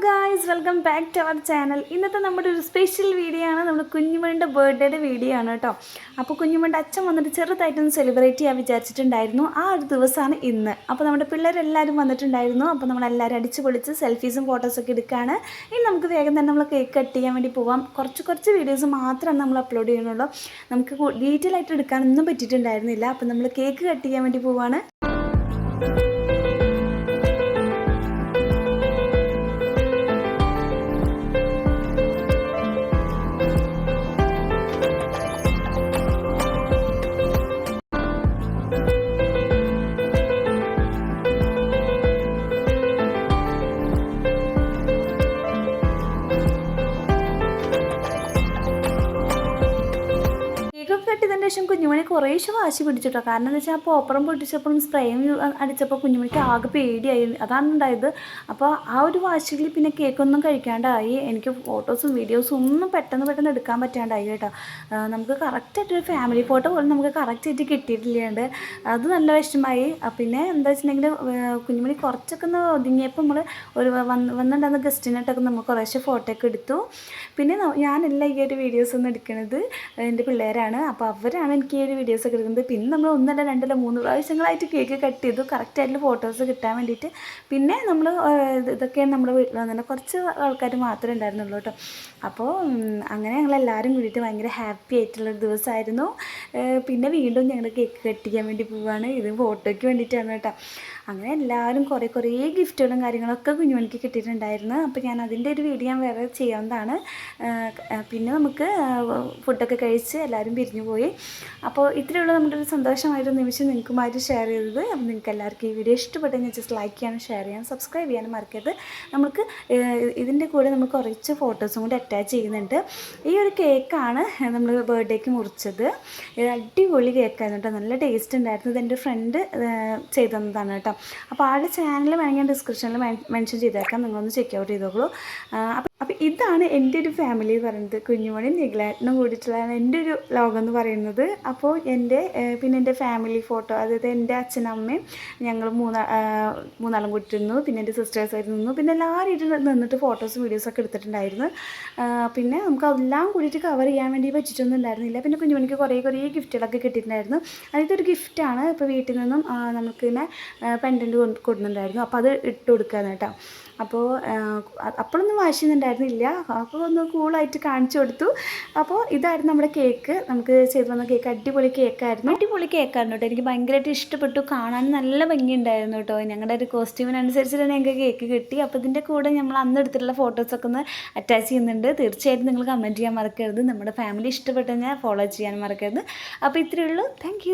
Guys, welcome back to our channel. ഇന്നത്തെ നമ്മുടെ ഒരു സ്പെഷ്യൽ വീഡിയോ ആണ്. നമ്മുടെ കുഞ്ഞുമണിൻ്റെ ബർത്ത്ഡേയുടെ വീഡിയോ ആണ് കേട്ടോ. അപ്പോൾ കുഞ്ഞുമണിൻ്റെ അച്ഛൻ വന്നിട്ട് ചെറുതായിട്ടൊന്ന് സെലിബ്രേറ്റ് ചെയ്യാൻ വിചാരിച്ചിട്ടുണ്ടായിരുന്നു. ആ ഒരു ദിവസമാണ് ഇന്ന്. അപ്പോൾ നമ്മുടെ പിള്ളേരെല്ലാവരും വന്നിട്ടുണ്ടായിരുന്നു. അപ്പോൾ നമ്മളെല്ലാവരും അടിച്ച് പൊളിച്ച് സെൽഫീസും ഫോട്ടോസൊക്കെ എടുക്കുകയാണ്. ഇനി നമുക്ക് വേഗം തന്നെ നമ്മൾ കേക്ക് കട്ട് ചെയ്യാൻ വേണ്ടി പോവാം. കുറച്ച് വീഡിയോസ് മാത്രമാണ് നമ്മൾ അപ്ലോഡ് ചെയ്യുന്നുള്ളൂ. നമുക്ക് ഡീറ്റെയിൽ ആയിട്ട് എടുക്കാനൊന്നും പറ്റിയിട്ടുണ്ടായിരുന്നില്ല. അപ്പോൾ നമ്മൾ കേക്ക് കട്ട് ചെയ്യാൻ വേണ്ടി പോവാണ്. കെട്ടിയതിൻ്റെ ശേഷം കുഞ്ഞുമണി കുറേശ്ശെ വാശി പിടിച്ചിട്ടോ. കാരണം എന്താ വെച്ചാൽ ആ പോപ്പറും പൊട്ടിച്ചപ്പോഴും സ്പ്രേയും അടിച്ചപ്പോൾ കുഞ്ഞുമണിക്ക് ആകെ പേടിയായി. അതാണ് ഉണ്ടായത്. അപ്പോൾ ആ ഒരു വാശിയിൽ പിന്നെ കേക്കൊന്നും കഴിക്കാണ്ടായി. എനിക്ക് ഫോട്ടോസും വീഡിയോസും ഒന്നും പെട്ടെന്ന് എടുക്കാൻ പറ്റാണ്ടായി കേട്ടോ. നമുക്ക് കറക്റ്റായിട്ടൊരു ഫാമിലി ഫോട്ടോ പോലും നമുക്ക് കറക്റ്റായിട്ട് കിട്ടിയിട്ടില്ലാണ്ട് അത് നല്ല വിഷമമായി. പിന്നെ എന്താ വെച്ചിട്ടുണ്ടെങ്കിൽ കുഞ്ഞുമണി കുറച്ചൊക്കെ ഒന്ന് ഒതുങ്ങിയപ്പോൾ നമ്മൾ ഒരു വന്നിട്ടുണ്ടാകുന്ന ഗസ്റ്റിനായിട്ടൊക്കെ നമ്മൾ കുറേശ്ശെ ഫോട്ടോ ഒക്കെ എടുത്തു. പിന്നെ ഞാനല്ല ഈ ഒരു വീഡിയോസ് ഒന്നും എടുക്കുന്നത്, എൻ്റെ പിള്ളേരാണ്. അപ്പോൾ അവരാണ് എനിക്ക് ഈ ഒരു വീഡിയോസൊക്കെ എടുക്കുന്നത്. പിന്നെ നമ്മൾ 1 2 3 പ്രാവശ്യങ്ങളായിട്ട് കേക്ക് കട്ട് ചെയ്തു കറക്റ്റായിട്ടുള്ള ഫോട്ടോസ് കിട്ടാൻ വേണ്ടിയിട്ട്. പിന്നെ നമ്മൾ ഇതൊക്കെ നമ്മുടെ വീട്ടിൽ വന്നിട്ട് കുറച്ച് ആൾക്കാർ മാത്രമേ ഉണ്ടായിരുന്നുള്ളൂ കേട്ടോ. അപ്പോൾ അങ്ങനെ ഞങ്ങളെല്ലാവരും കൂടിയിട്ട് ഭയങ്കര ഹാപ്പി ആയിട്ടുള്ളൊരു ദിവസമായിരുന്നു. പിന്നെ വീണ്ടും ഞങ്ങൾ കേക്ക് കട്ട് ചെയ്യാൻ വേണ്ടി പോവുകയാണ്. ഇത് ഫോട്ടോയ്ക്ക് വേണ്ടിയിട്ടാണ് കേട്ടോ. അങ്ങനെ എല്ലാവരും കുറേ ഗിഫ്റ്റുകളും കാര്യങ്ങളൊക്കെ കുഞ്ഞുമണിക്ക് കിട്ടിയിട്ടുണ്ടായിരുന്നു. അപ്പോൾ ഞാൻ അതിൻ്റെ ഒരു വീഡിയോ ഞാൻ വേറെ ചെയ്യാവുന്നതാണ്. പിന്നെ നമുക്ക് ഫുഡൊക്കെ കഴിച്ച് എല്ലാവരും പിരിഞ്ഞു പോയി. അപ്പോൾ ഇത്രയുള്ള നമ്മുടെ ഒരു സന്തോഷമായൊരു നിമിഷം നിങ്ങൾക്കുമായിട്ട് ഷെയർ ചെയ്തത്. അപ്പോൾ നിങ്ങൾക്ക് എല്ലാവർക്കും ഈ വീഡിയോ ഇഷ്ടപ്പെട്ടെന്ന് ജസ്റ്റ് ലൈക്ക് ചെയ്യാനും ഷെയർ ചെയ്യാനും സബ്സ്ക്രൈബ് ചെയ്യാനും മറക്കരുത്. നമുക്ക് ഇതിൻ്റെ കൂടെ നമ്മൾ കുറച്ച് ഫോട്ടോസും കൂടി അറ്റാച്ച് ചെയ്യുന്നുണ്ട്. ഈ ഒരു കേക്കാണ് നമ്മൾ ബർത്ത്ഡേക്ക് മുറിച്ചത്. ഇത് അടിപൊളി കേക്കായിരുന്നു കേട്ടോ. നല്ല ടേസ്റ്റ് ഉണ്ടായിരുന്നു. ഇതെൻ്റെ ഫ്രണ്ട് ചെയ്തു തന്നതാണ് കേട്ടോ. അപ്പോൾ ആളുടെ ചാനൽ വേണമെങ്കിൽ ഞാൻ ഡിസ്ക്രിപ്ഷനിൽ മെൻഷൻ ചെയ്തേക്കാം, നിങ്ങളൊന്ന് ചെക്ക് ഔട്ട് ചെയ്തോളൂ. അപ്പോൾ ഇതാണ് എൻ്റെ ഒരു ഫാമിലി പറയുന്നത്. കുഞ്ഞുമണി നിഖിലേട്ടനും കൂടിയിട്ടുള്ളതാണ് എൻ്റെ ഒരു ലോകം എന്ന് പറയുന്നത്. അപ്പോൾ പിന്നെ എൻ്റെ ഫാമിലി ഫോട്ടോ, അതായത് എൻ്റെ അച്ഛനും അമ്മയും ഞങ്ങൾ മൂന്നാളും കൂട്ടിയിരുന്നു. പിന്നെ എൻ്റെ സിസ്റ്റേഴ്സായിട്ട് നിന്നു. പിന്നെ എല്ലാവരും നിന്നിട്ട് ഫോട്ടോസും വീഡിയോസൊക്കെ എടുത്തിട്ടുണ്ടായിരുന്നു. പിന്നെ നമുക്ക് അതെല്ലാം കൂടിയിട്ട് കവർ ചെയ്യാൻ വേണ്ടി പറ്റിയിട്ടൊന്നും ഉണ്ടായിരുന്നില്ല. പിന്നെ കുഞ്ഞുമണിക്ക് കുറേ ഗിഫ്റ്റുകളൊക്കെ കിട്ടിയിട്ടുണ്ടായിരുന്നു. അതൊരു ഗിഫ്റ്റാണ്. ഇപ്പോൾ വീട്ടിൽ നിന്നും നമുക്ക് പിന്നെ പെൻഡൻറ്റ് കൊടുക്കുന്നുണ്ടായിരുന്നു. അപ്പോൾ അത് ഇട്ട് കൊടുക്കുകയാണ് കേട്ടോ. അപ്പോൾ അപ്പോഴൊന്നും വാശിയൊന്നുണ്ടായിരുന്നില്ല. അപ്പോൾ ഒന്ന് കൂളായിട്ട് കാണിച്ചു കൊടുത്തു. അപ്പോൾ ഇതായിരുന്നു നമ്മുടെ കേക്ക്. നമുക്ക് ചെയ്തു വന്ന കേക്ക് അടിപൊളി കേക്കായിരുന്നു കേട്ടോ. എനിക്ക് ഭയങ്കരമായിട്ട് ഇഷ്ടപ്പെട്ടു. കാണാൻ നല്ല ഭംഗിയുണ്ടായിരുന്നു കേട്ടോ. ഞങ്ങളുടെ ഒരു കോസ്റ്റ്യൂമിനനുസരിച്ച് തന്നെ ഞങ്ങൾക്ക് കേക്ക് കിട്ടി. അപ്പോൾ ഇതിൻ്റെ കൂടെ നമ്മൾ അന്ന് എടുത്തിട്ടുള്ള ഫോട്ടോസൊക്കെ ഒന്ന് അറ്റാച്ച് ചെയ്യുന്നുണ്ട്. തീർച്ചയായിട്ടും നിങ്ങൾ കമൻറ്റ് ചെയ്യാൻ മറക്കരുത്. നമ്മുടെ ഫാമിലി ഇഷ്ടപ്പെട്ടു കഴിഞ്ഞാൽ ഫോളോ ചെയ്യാൻ മറക്കരുത്. അപ്പോൾ ഇത്രയേ ഉള്ളൂ. താങ്ക്